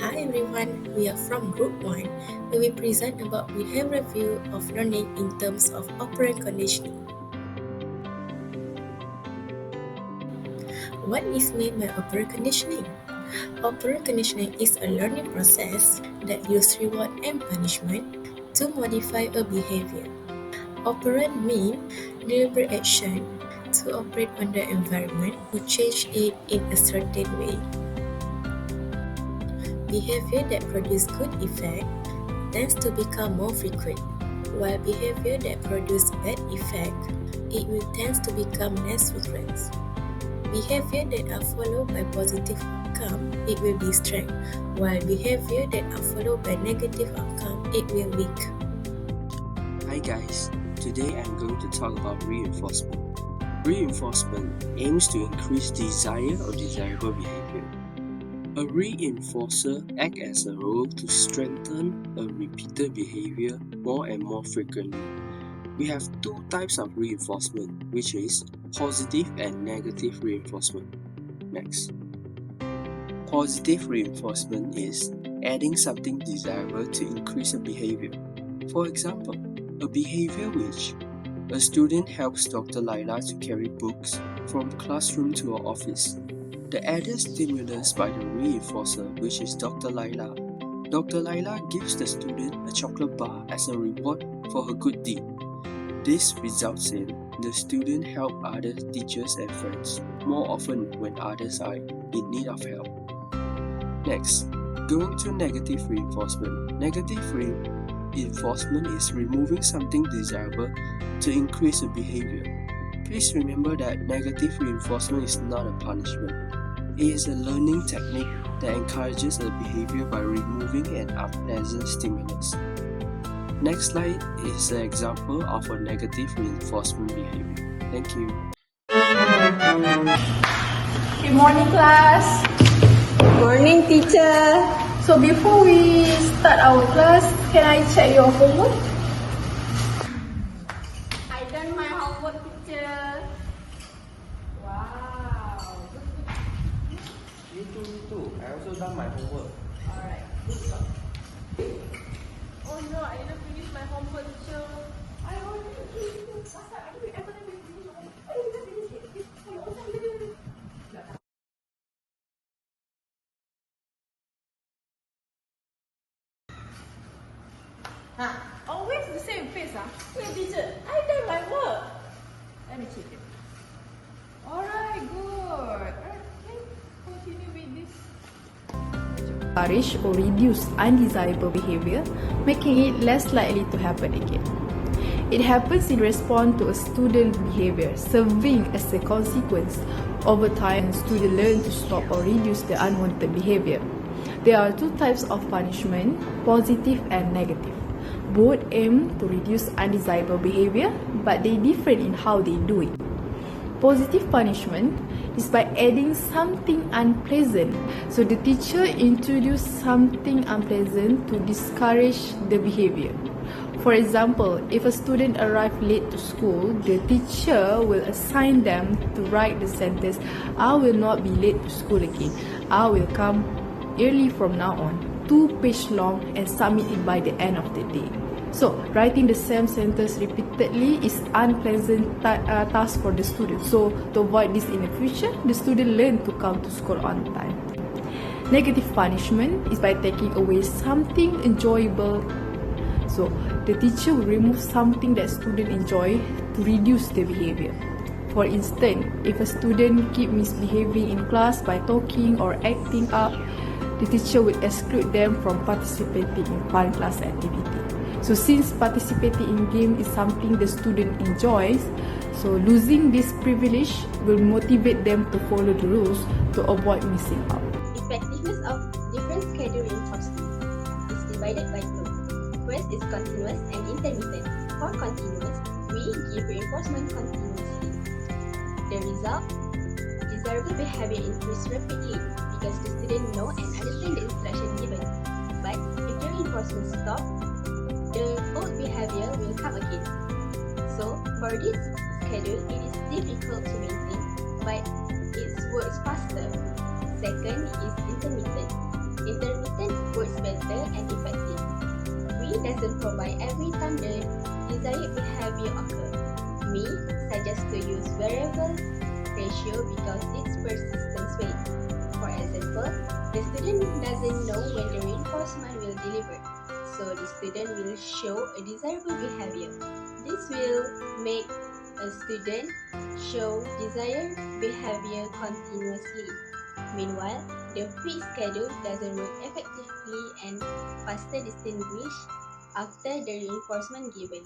Hi everyone, we are from Group 1 where we present about behavioral view of learning in terms of operant conditioning. What is meant by operant conditioning? Operant conditioning is a learning process that uses reward and punishment to modify a behavior. Operant means deliberate action to operate on the environment to change it in a certain way. Behavior that produces good effect tends to become more frequent, while behavior that produces bad effect, it will tend to become less frequent. Behavior that are followed by positive outcome, it will be strength, while behavior that are followed by negative outcome, it will weak. Hi guys, today I'm going to talk about reinforcement. Reinforcement aims to increase desire or desirable behavior. A reinforcer acts as a role to strengthen a repeated behavior more and more frequently. We have two types of reinforcement, which is positive and negative reinforcement. Next. Positive reinforcement is adding something desirable to increase a behavior. For example, a behavior which a student helps Dr. Laila to carry books from classroom to her office. The added stimulus by the reinforcer, which is Dr. Laila. Dr. Laila gives the student a chocolate bar as a reward for her good deed. This results in the student help other teachers and friends more often when others are in need of help. Next, going to negative reinforcement. Negative reinforcement is removing something desirable to increase a behavior. Please remember that negative reinforcement is not a punishment. It is a learning technique that encourages a behavior by removing an unpleasant stimulus. Next slide is an example of a negative reinforcement behavior. Thank you. Good morning, class. Good morning, teacher. So before we start our class, can I check your homework? I done my homework, teacher. Wow. Me too. I also done my homework. Alright, good job. Oh no, I didn't finish my homework, teacher. I already finished. Last time, I didn't ever finish your homework. I didn't finish it. Always the same face, huh? Hey, teacher, I done my work. Let me check it. Alright, good. Alright, continue with this. Encourage or reduce undesirable behavior, making it less likely to happen again. It happens in response to a student behavior, serving as a consequence. Over time, students learn to stop or reduce the unwanted behavior. There are two types of punishment, positive and negative. Both aim to reduce undesirable behavior, but they differ in how they do it. Positive punishment is by adding something unpleasant. So the teacher introduces something unpleasant to discourage the behavior. For example, if a student arrives late to school, the teacher will assign them to write the sentence, "I will not be late to school again. I will come early from now on." 2 pages long and submit it by the end of the day. So, writing the same sentence repeatedly is unpleasant task for the student. So, to avoid this in the future, the student learn to come to school on time. Negative punishment is by taking away something enjoyable. So, the teacher will remove something that student enjoy to reduce the behavior. For instance, if a student keep misbehaving in class by talking or acting up, the teacher will exclude them from participating in fun class activity. So since participating in game is something the student enjoys, so losing this privilege will motivate them to follow the rules to avoid missing out. Effectiveness of different schedule reinforcement is divided by two. First is continuous and intermittent. For continuous, we give reinforcement continuously. The result, desirable behavior increase rapidly because the student know and understand the instruction given. But if the reinforcement stops, the old behavior will come again. So, for this schedule, it is difficult to maintain, but it works faster. Second is intermittent. Intermittent works better and effective. We doesn't provide every time the desired behavior occurs. Me suggests to use variable ratio because it's persistence rate. For example, the student doesn't know when the reinforcement will deliver, so the student will show a desirable behavior. This will make a student show desired behavior continuously. Meanwhile, the fixed schedule doesn't work effectively and faster distinguish after the reinforcement given.